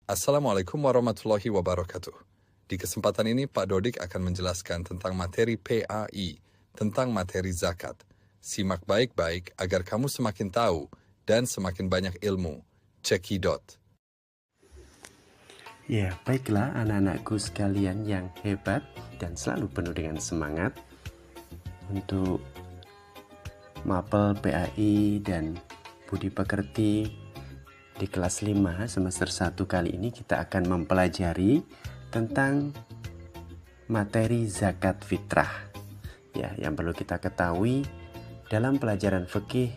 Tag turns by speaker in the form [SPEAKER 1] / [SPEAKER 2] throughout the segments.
[SPEAKER 1] Assalamualaikum warahmatullahi wabarakatuh. Di kesempatan ini Pak Dodik akan menjelaskan tentang materi PAI, tentang materi zakat. Simak baik-baik agar kamu semakin tahu dan semakin banyak ilmu. Cekidot.
[SPEAKER 2] Ya, baiklah anak-anakku sekalian yang hebat dan selalu penuh dengan semangat untuk mapel PAI dan budi pekerti di kelas 5 semester 1 kali ini kita akan mempelajari tentang materi zakat fitrah. Ya, yang perlu kita ketahui dalam pelajaran fikih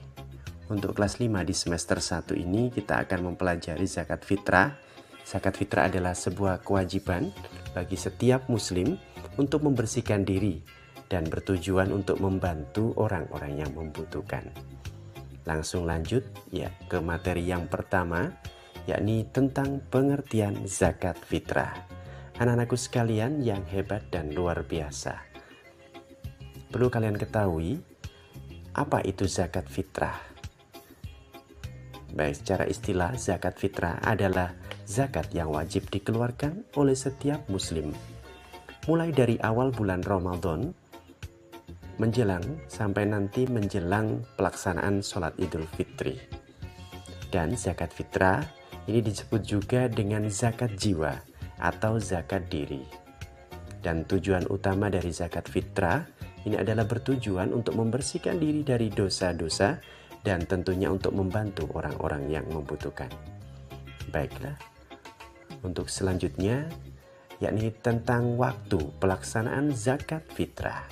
[SPEAKER 2] untuk kelas 5 di semester 1 ini kita akan mempelajari zakat fitrah. Zakat fitrah adalah sebuah kewajiban bagi setiap muslim untuk membersihkan diri dan bertujuan untuk membantu orang-orang yang membutuhkan. Langsung lanjut ya ke materi yang pertama, yakni tentang pengertian zakat fitrah. Anak-anakku sekalian yang hebat dan luar biasa, perlu kalian ketahui apa itu zakat fitrah. Baik, secara istilah zakat fitrah adalah zakat yang wajib dikeluarkan oleh setiap muslim mulai dari awal bulan Ramadan menjelang sampai nanti menjelang pelaksanaan sholat Idul Fitri. Dan zakat fitrah ini disebut juga dengan zakat jiwa atau zakat diri. Dan tujuan utama dari zakat fitrah ini adalah bertujuan untuk membersihkan diri dari dosa-dosa dan tentunya untuk membantu orang-orang yang membutuhkan. Baiklah, untuk selanjutnya yakni tentang waktu pelaksanaan zakat fitrah.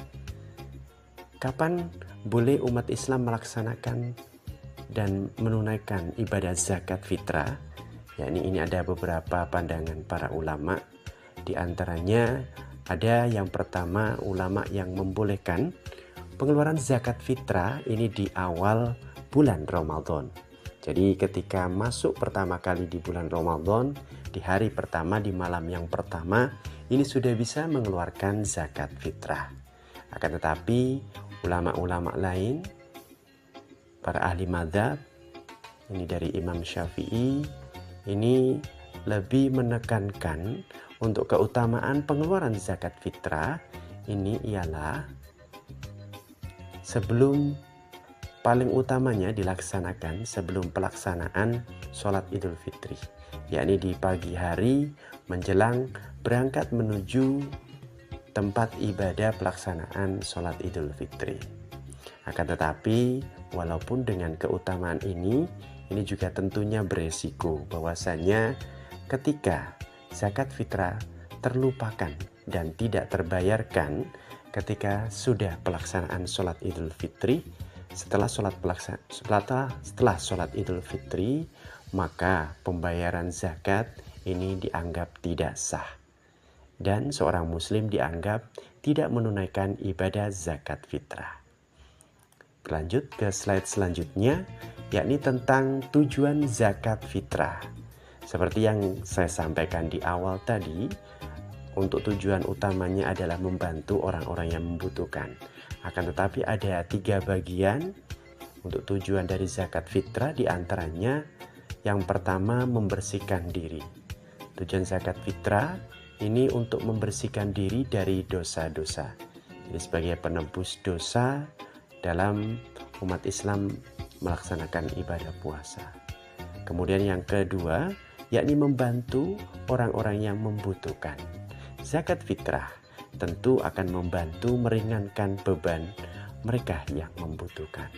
[SPEAKER 2] Kapan boleh umat Islam melaksanakan dan menunaikan ibadah zakat fitrah? Yakni ini ada beberapa pandangan para ulama. Di antaranya ada yang pertama, ulama yang membolehkan pengeluaran zakat fitrah ini di awal bulan Ramadan. Jadi ketika masuk pertama kali di bulan Ramadan, di hari pertama, di malam yang pertama, ini sudah bisa mengeluarkan zakat fitrah. Akan tetapi ulama-ulama lain, para ahli madzhab, ini dari Imam Syafi'i, ini lebih menekankan untuk keutamaan pengeluaran zakat fitrah ini ialah paling utamanya dilaksanakan sebelum pelaksanaan sholat Idul Fitri, yakni di pagi hari menjelang berangkat menuju tempat ibadah pelaksanaan sholat Idul Fitri. Akan tetapi walaupun dengan keutamaan ini juga tentunya beresiko bahwasanya ketika zakat fitrah terlupakan dan tidak terbayarkan ketika sudah pelaksanaan sholat Idul Fitri, setelah sholat Idul Fitri, maka pembayaran zakat ini dianggap tidak sah. Dan seorang muslim dianggap tidak menunaikan ibadah zakat fitrah. Lanjut ke slide selanjutnya, yakni tentang tujuan zakat fitrah. Seperti yang saya sampaikan di awal tadi, untuk tujuan utamanya adalah membantu orang-orang yang membutuhkan. Akan tetapi ada 3 bagian untuk tujuan dari zakat fitrah, diantaranya yang pertama membersihkan diri. Tujuan zakat fitrah ini untuk membersihkan diri dari dosa-dosa. Jadi sebagai penebus dosa dalam umat Islam melaksanakan ibadah puasa. Kemudian yang kedua, yakni membantu orang-orang yang membutuhkan. Zakat fitrah tentu akan membantu meringankan beban mereka yang membutuhkan.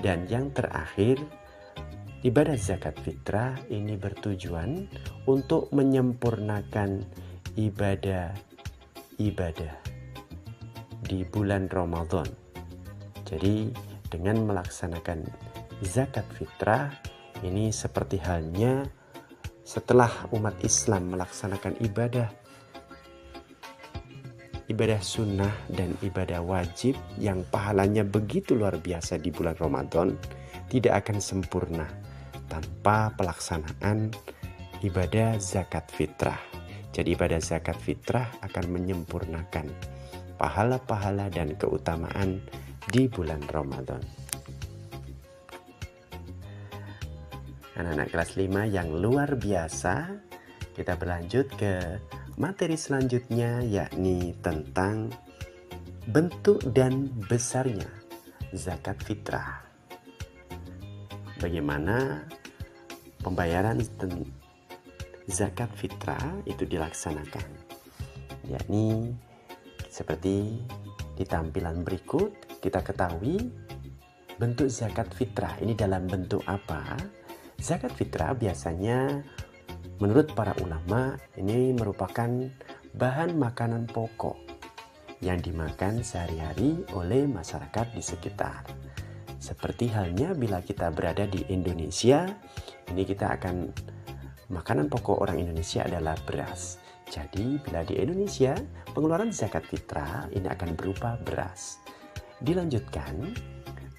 [SPEAKER 2] Dan yang terakhir, ibadah zakat fitrah ini bertujuan untuk menyempurnakan ibadah di bulan Ramadan. Jadi dengan melaksanakan zakat fitrah ini seperti halnya setelah umat Islam melaksanakan ibadah sunnah dan ibadah wajib yang pahalanya begitu luar biasa di bulan Ramadan, tidak akan sempurna tanpa pelaksanaan ibadah zakat fitrah. Jadi ibadah zakat fitrah akan menyempurnakan pahala-pahala dan keutamaan di bulan Ramadan. Anak-anak kelas 5 yang luar biasa. Kita berlanjut ke materi selanjutnya, yakni tentang bentuk dan besarnya zakat fitrah. Bagaimana pembayaran zakat fitrah itu dilaksanakan, yakni seperti di tampilan berikut. Kita ketahui bentuk zakat fitrah ini dalam bentuk apa. Zakat fitrah biasanya menurut para ulama ini merupakan bahan makanan pokok yang dimakan sehari-hari oleh masyarakat di sekitar. Seperti halnya bila kita berada di Indonesia, ini kita akan makanan pokok orang Indonesia adalah beras. Jadi bila di Indonesia pengeluaran zakat fitrah ini akan berupa beras. Dilanjutkan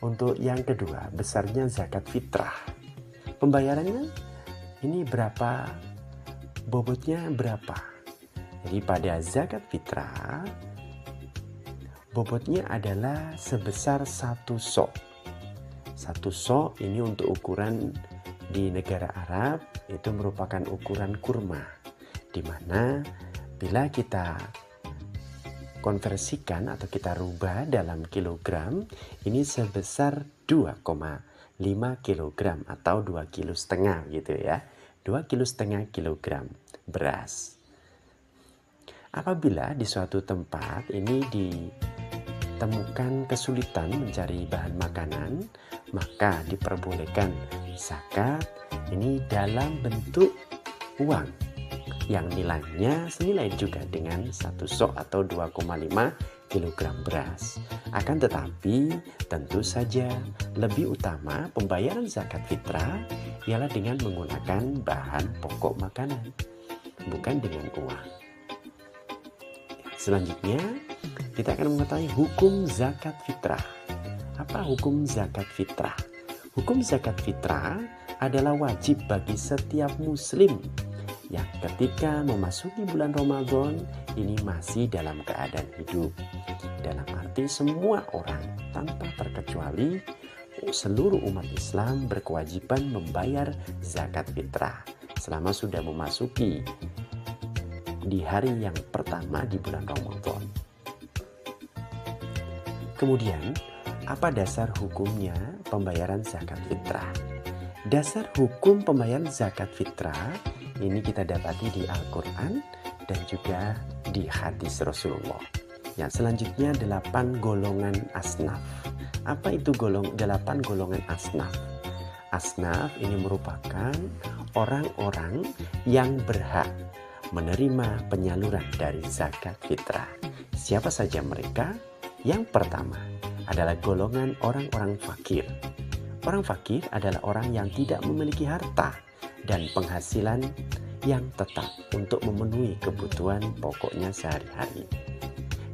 [SPEAKER 2] untuk yang kedua, besarnya zakat fitrah. Pembayarannya ini berapa? Bobotnya berapa? Jadi pada zakat fitrah bobotnya adalah sebesar 1 sok. 1 sok ini untuk ukuran di negara Arab itu merupakan ukuran kurma, di mana bila kita konversikan atau kita rubah dalam kilogram, ini sebesar 2,5 kilogram atau 2,5 kilo gitu ya. 2,5 kilogram beras. Apabila di suatu tempat ini ditemukan kesulitan mencari bahan makanan, maka diperbolehkan zakat ini dalam bentuk uang yang nilainya senilai juga dengan 1 sok atau 2,5 kilogram beras. Akan tetapi tentu saja lebih utama pembayaran zakat fitrah ialah dengan menggunakan bahan pokok makanan, bukan dengan uang. Selanjutnya kita akan mengetahui hukum zakat fitrah. Apa hukum zakat fitrah? Hukum zakat fitrah adalah wajib bagi setiap muslim yang ketika memasuki bulan Ramadan ini masih dalam keadaan hidup. Dalam arti semua orang tanpa terkecuali seluruh umat Islam berkewajiban membayar zakat fitrah selama sudah memasuki di hari yang pertama di bulan Ramadan. Kemudian, apa dasar hukumnya pembayaran zakat fitrah? Dasar hukum pembayaran zakat fitrah ini kita dapati di Al-Quran dan juga di hadis Rasulullah. Yang selanjutnya 8 golongan asnaf. Apa itu 8 golongan asnaf? Asnaf ini merupakan orang-orang yang berhak menerima penyaluran dari zakat fitrah. Siapa saja mereka? Yang pertama adalah golongan orang-orang fakir. Orang fakir adalah orang yang tidak memiliki harta dan penghasilan yang tetap untuk memenuhi kebutuhan pokoknya sehari-hari.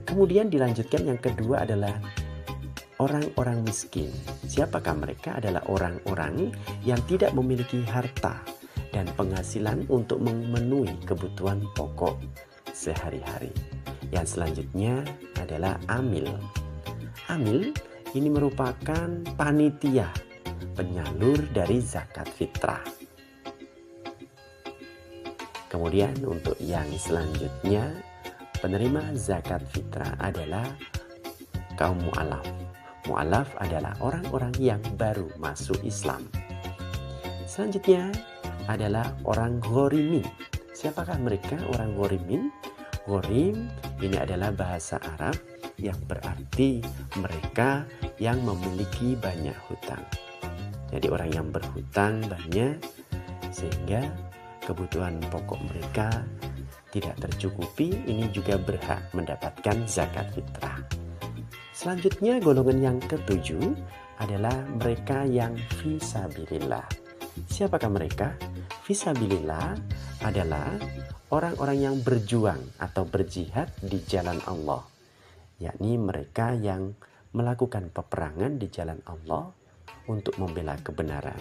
[SPEAKER 2] Kemudian dilanjutkan yang kedua adalah orang-orang miskin. Siapakah mereka? Adalah orang-orang yang tidak memiliki harta dan penghasilan untuk memenuhi kebutuhan pokok sehari-hari. Yang selanjutnya adalah amil. Amil ini merupakan panitia penyalur dari zakat fitrah. Kemudian untuk yang selanjutnya, penerima zakat fitrah adalah kaum mu'alaf. Mu'alaf adalah orang-orang yang baru masuk Islam. Selanjutnya adalah orang ghorimin. Siapakah mereka orang ghorimin? Ghorim ini adalah bahasa Arab yang berarti mereka yang memiliki banyak hutang. Jadi orang yang berhutang banyak sehingga kebutuhan pokok mereka tidak tercukupi, ini juga berhak mendapatkan zakat fitrah. Selanjutnya golongan yang ketujuh adalah mereka yang fisabilillah. Siapakah mereka? Fisabilillah adalah orang-orang yang berjuang atau berjihad di jalan Allah, yakni mereka yang melakukan peperangan di jalan Allah untuk membela kebenaran.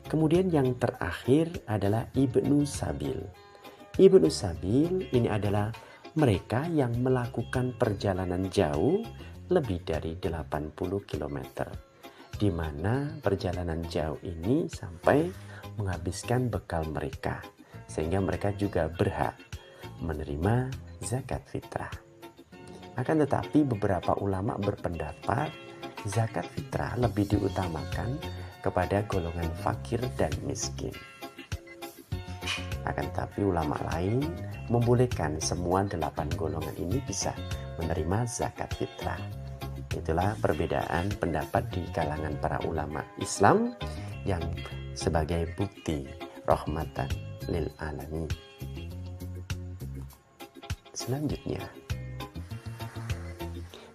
[SPEAKER 2] Kemudian yang terakhir adalah Ibnu Sabil. Ibnu Sabil ini adalah mereka yang melakukan perjalanan jauh lebih dari 80 km di mana perjalanan jauh ini sampai menghabiskan bekal mereka, sehingga mereka juga berhak menerima zakat fitrah. Akan tetapi beberapa ulama berpendapat zakat fitrah lebih diutamakan kepada golongan fakir dan miskin. Akan tetapi ulama lain membolehkan semua 8 golongan ini bisa menerima zakat fitrah. Itulah perbedaan pendapat di kalangan para ulama Islam yang sebagai bukti rahmatan lil alamin. Selanjutnya,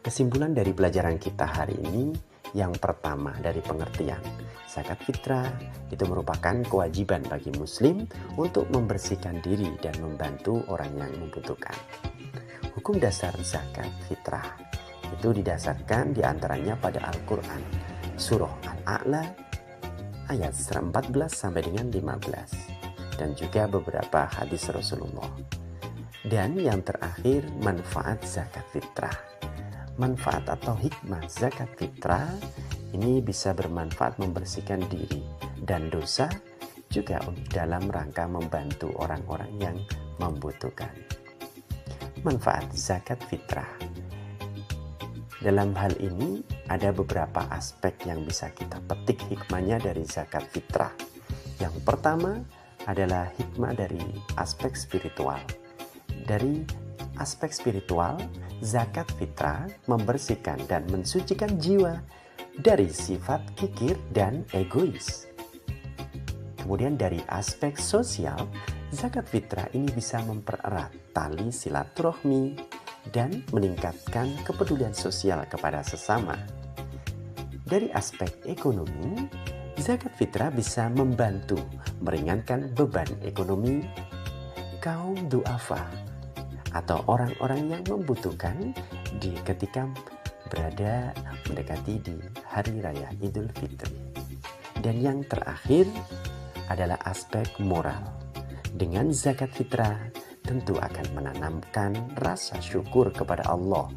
[SPEAKER 2] kesimpulan dari pelajaran kita hari ini, yang pertama dari pengertian zakat fitrah itu merupakan kewajiban bagi muslim untuk membersihkan diri dan membantu orang yang membutuhkan. Hukum dasar zakat fitrah itu didasarkan diantaranya pada Al-Quran, surah Al-A'la ayat 14 sampai dengan 15, dan juga beberapa hadis Rasulullah. Dan yang terakhir, manfaat zakat fitrah. Manfaat atau hikmah zakat fitrah ini bisa bermanfaat membersihkan diri dan dosa, juga dalam rangka membantu orang-orang yang membutuhkan. Manfaat zakat fitrah. Dalam hal ini ada beberapa aspek yang bisa kita petik hikmahnya dari zakat fitrah. Yang pertama adalah hikmah dari aspek spiritual. Dari aspek spiritual, zakat fitrah membersihkan dan mensucikan jiwa dari sifat kikir dan egois. Kemudian dari aspek sosial, zakat fitrah ini bisa mempererat tali silaturahmi dan meningkatkan kepedulian sosial kepada sesama. Dari aspek ekonomi, zakat fitrah bisa membantu meringankan beban ekonomi kaum du'afa atau orang-orang yang membutuhkan ketika berada mendekati di hari raya Idul Fitri. Dan yang terakhir adalah aspek moral. Dengan zakat fitrah tentu akan menanamkan rasa syukur kepada Allah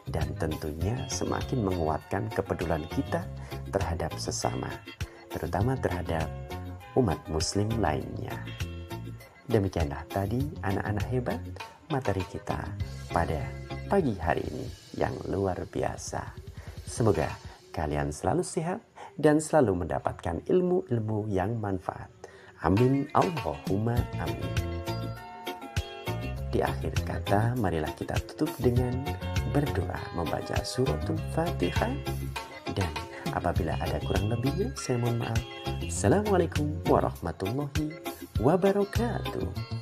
[SPEAKER 2] dan tentunya semakin menguatkan kepedulian kita terhadap sesama, terutama terhadap umat muslim lainnya. Demikianlah tadi anak-anak hebat materi kita pada pagi hari ini yang luar biasa. Semoga kalian selalu sehat dan selalu mendapatkan ilmu-ilmu yang manfaat. Amin Allahumma amin. Di akhir kata, marilah kita tutup dengan berdoa membaca suratul Fatihah. Dan apabila ada kurang lebihnya, saya mohon maaf. Assalamualaikum warahmatullahi wabarakatuh.